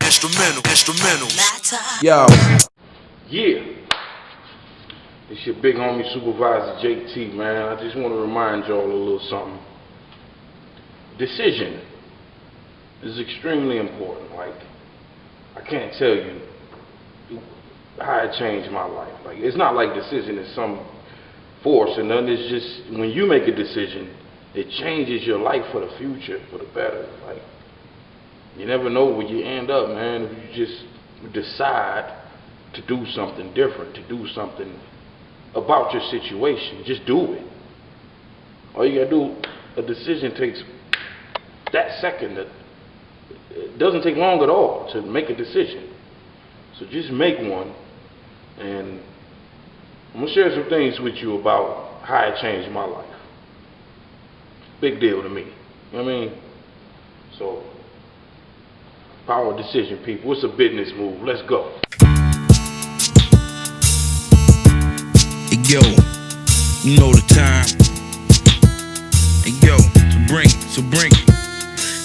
Instrumentals. Yo. Yeah. It's your big homie Supaviza JT, man. I just want to remind y'all a little something. Decision is extremely important. Like, I can't tell you how it changed my life. Like, it's not like decision is some force and nothing. It's just when you make a decision, it changes your life for the future, for the better. Like, you never know where you end up, man, if you just decide to do something different, to do something about your situation. Just do it. All you gotta do, a decision takes that second. It doesn't take long at all to make a decision. So just make one, and I'm gonna share some things with you about how it changed my life. Big deal to me. You know what I mean? So, power of decision, people. It's a business move. Let's go. Hey, yo, you know the time. Hey, yo, so bring it.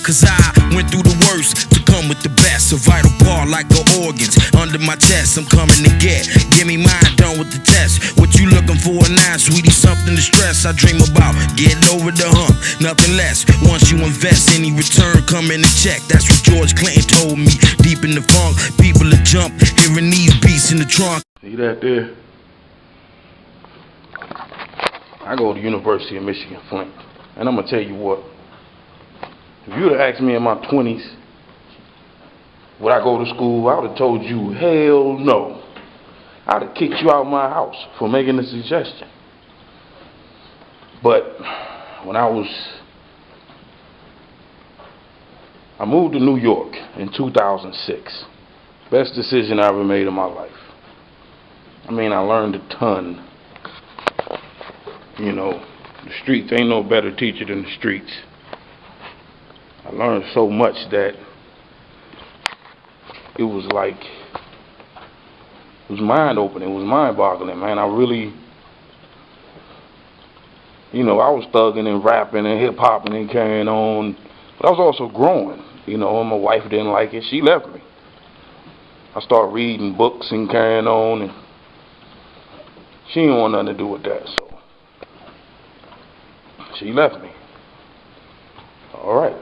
Cause I went through the worst to come with the best. A vital part like the organs under my chest. I'm coming to get. Give me mine, done with the test. What you looking for now, sweetie? Something to stress. I dream about getting over the hump, nothing less. Once you invest, any return come in a check. That's what George Clinton told me. Deep in the funk, people to jump, hearing these beats in the trunk. See that there? I go to University of Michigan, Flint, and I'm gonna tell you what. If you'd have asked me in my 20s, would I go to school, I would have told you, hell no. I'd have kicked you out of my house for making a suggestion. But when I moved to New York in 2006. Best decision I ever made in my life. I mean, I learned a ton. You know, the streets, ain't no better teacher than the streets. I learned so much that it was like, it was mind-opening, it was mind-boggling, man. I really, you know, I was thugging and rapping and hip-hopping and carrying on, but I was also growing, you know, and my wife didn't like it. She left me. I started reading books and carrying on, and she didn't want nothing to do with that, so she left me. All right.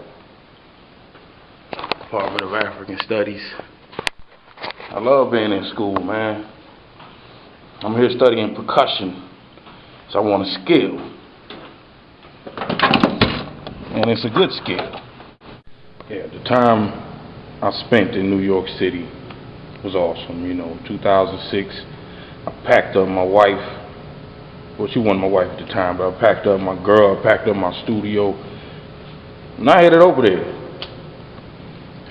Department of African Studies. I love being in school, man. I'm here studying percussion, so I want a skill. And it's a good skill. Yeah, the time I spent in New York City was awesome. You know, 2006, I packed up my wife. Well, she wasn't my wife at the time, but I packed up my girl, I packed up my studio, and I headed over there.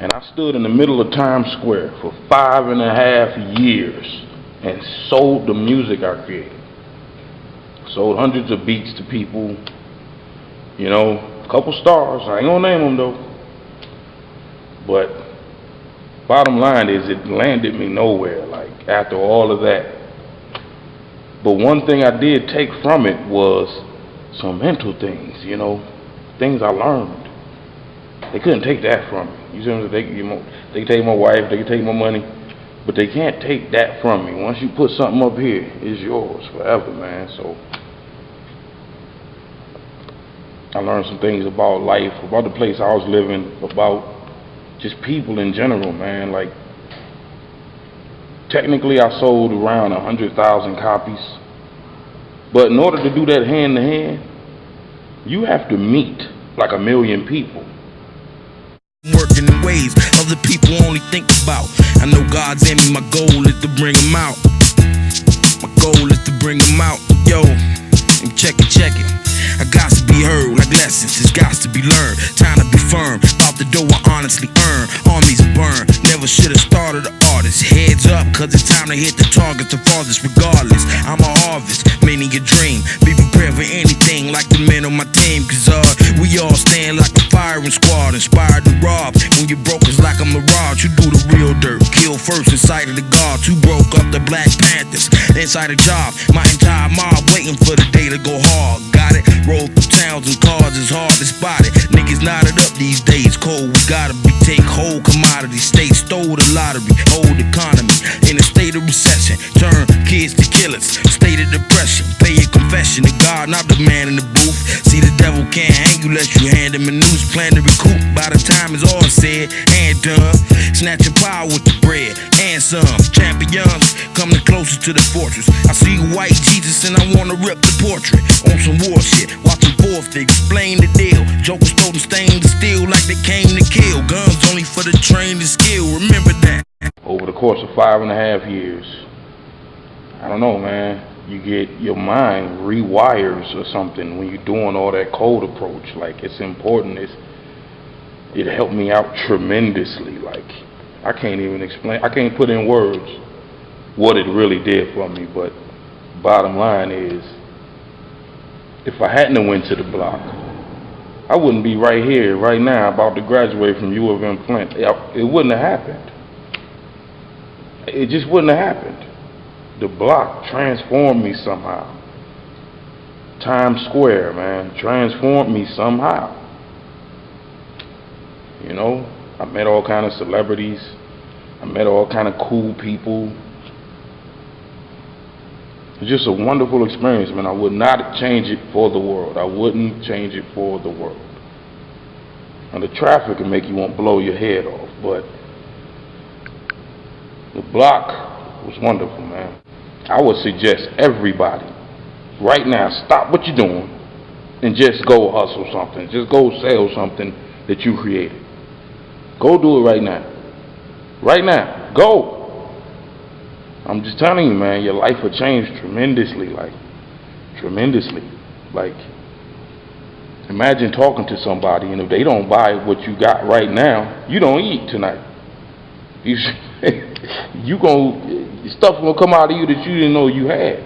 And I stood in the middle of Times Square for 5.5 years and sold the music I created. Sold hundreds of beats to people, you know, a couple stars. I ain't gonna name them though. But bottom line is, it landed me nowhere, like, after all of that. But one thing I did take from it was some mental things, you know, things I learned. They couldn't take that from me. You see what I'm saying? They can take my wife, they can take my money, but they can't take that from me. Once you put something up here, it's yours forever, man. So I learned some things about life, about the place I was living, about just people in general, man. Like, technically I sold around 100,000 copies, but in order to do that hand to hand, you have to meet like 1 million people. Working in ways other people only think about. I know God's in me, my goal is to bring him out. My goal is to bring him out. Yo, and check it. I got to be heard like lessons, it's got to be learned. Time to be firm, about the dough I honestly earn. Armies burn, never should have started an artist. Heads up, cause it's time to hit the target, the farthest regardless. I'm a harvest, meaning a dream. Be prepared for anything like the men on my team. Cause we all stand like a firing squad, inspired to rob. When you broke it's like a mirage, you do the real dirt. Kill first inside of the guards who broke up the Black Panthers. Inside a job, my entire mob waiting for the day to go hard. Got it? Roll through towns and cars, it's hard to spot it. Niggas is knotted up these days. Cold, we gotta be take whole commodity. State stole the lottery, hold economy in a state of recession. Turn kids to killers, state of depression. Pay your confession to God, not the man in the booth. See, the devil can't hang you unless you hand him a noose. Plan to recoup by the time it's all said and done. Snatching power with the bread and some. Champions coming closer to the fortress. I see white Jesus and I wanna rip the portrait. On some war shit, watching fourth to explain the deal. Jokers stole the stained steel like they came to kill. Guns only for the trained and skilled, remember that. Over the course of 5.5 years, I don't know, man, you get your mind rewires or something when you're doing all that cold approach. Like, it's important. It helped me out tremendously. Like, I can't even explain, I can't put in words what it really did for me, but bottom line is, if I hadn't have went to the block, I wouldn't be right here, right now, about to graduate from U of M Flint. It wouldn't have happened. It just wouldn't have happened. The block transformed me somehow. Times Square, man, transformed me somehow. You know, I met all kind of celebrities. I met all kind of cool people. It's just a wonderful experience, man. I would not change it for the world. I wouldn't change it for the world. And the traffic can make you want to blow your head off, but the block was wonderful, man. I would suggest everybody right now, stop what you're doing and just go hustle something. Just go sell something that you created. Go do it right now. Right now. Go. I'm just telling you, man, your life will change tremendously, like, tremendously. Like, imagine talking to somebody, and if they don't buy what you got right now, you don't eat tonight. Stuff gonna come out of you that you didn't know you had.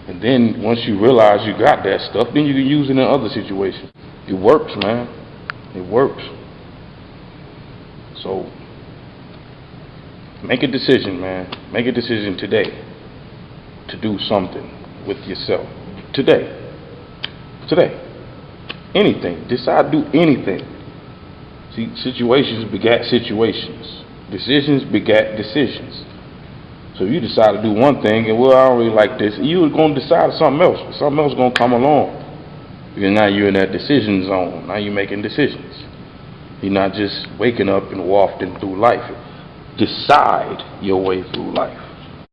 And then once you realize you got that stuff, then you can use it in other situations. It works, man. It works. So, make a decision, man. Make a decision today to do something with yourself. Today. Anything. Decide to do anything. See, situations begat situations. Decisions begat decisions. So you decide to do one thing, and well, I don't really like this, you're going to decide something else. Something else is going to come along. Because now you're in that decision zone. Now you're making decisions. You're not just waking up and wafting through life. Decide your way through life.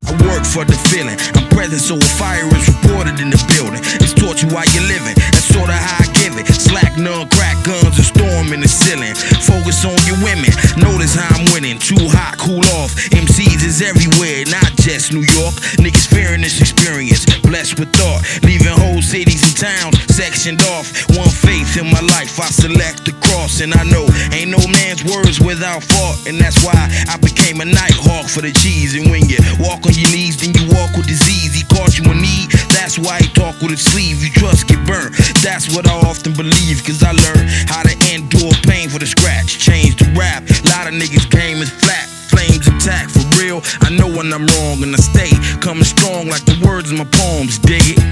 I work for the feeling. I'm present, so a fire is reported in the building. It's taught you while you're living. That's sorta how I give it. Slack, none, crack guns, and storm in the ceiling. Focus on your women. Notice how I'm winning. Too hot, cool off. MCs is everywhere, not just New York. Niggas fearing this experience. Blessed with thought. Leaving whole cities and towns sectioned off. One faith in my life. I select the cross, and I know ain't no man's words without fault. And that's why I became a night hawk for the cheese. And when you walk on your knees, then you walk with disease. He caught you in need, that's why he talk with his sleeve. You trust get burnt, that's what I often believe. Cause I learned how to endure pain for the scratch. Change the rap, lot of niggas game is flat. Flames attack for real, I know when I'm wrong. And I stay coming strong like the words in my poems. Dig it?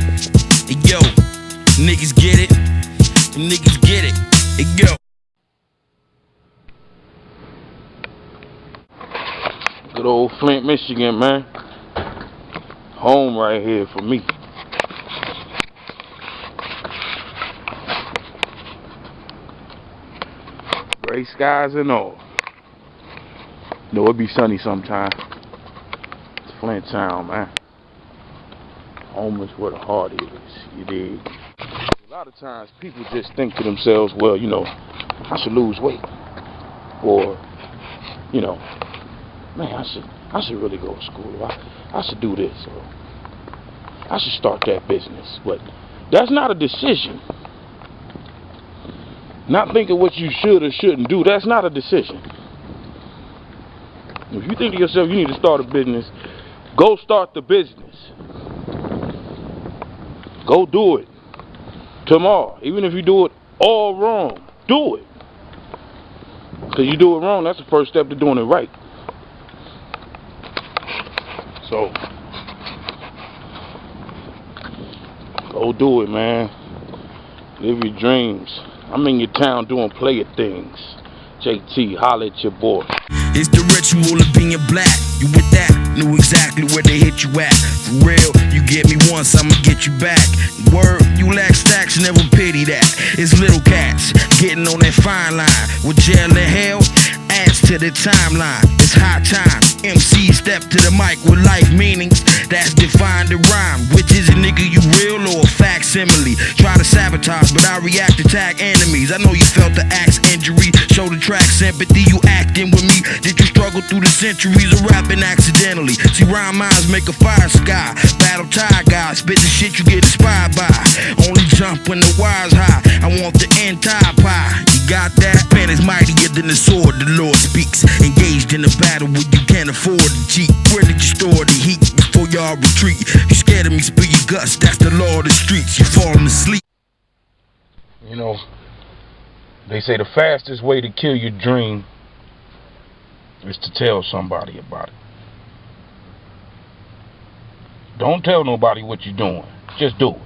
Hey, yo, niggas get it? Niggas get it? Hey, yo. Good old Flint, Michigan, man. Home right here for me. Gray skies and all. No, it be sunny sometime. It's Flint town, man. Home is where the heart is, you dig? A lot of times people just think to themselves, well, you know, I should lose weight. Or, you know, man, I should really go to school. I should do this. Or I should start that business. But that's not a decision. Not thinking what you should or shouldn't do, that's not a decision. If you think to yourself you need to start a business, go start the business. Go do it tomorrow. Even if you do it all wrong, do it. Because you do it wrong, that's the first step to doing it right. So, go do it, man. Live your dreams. I'm in your town doing player things. JT, holla at your boy. It's the ritual of being black. You with that? Knew exactly where they hit you at. For real, you get me once, I'ma get you back. Word, you lack stacks, never pity that. It's little cats getting on that fine line. With jail and hell adds to the timeline. It's high time. MC step to the mic with life meanings that's defined to rhyme. Which is a nigga, you real or a facsimile? Try to sabotage, but I react to tag enemies. I know you felt the axe injury. Show the track sympathy, you acting with me. Did you struggle through the centuries of rapping accidentally? See, rhyme minds make a fire sky. Battle tie guys, spit the shit you get inspired by. Only jump when the wire's high. I want the entire pie. You got that? Pen is mightier than the sword, the Lord speaks. Engaged in a battle where you can't afford to cheat. Where did you store the heat before y'all retreat? You scared of me, spill your guts, that's the law of the streets. You falling asleep. You know, they say the fastest way to kill your dream is to tell somebody about it. Don't tell nobody what you're doing. Just do it.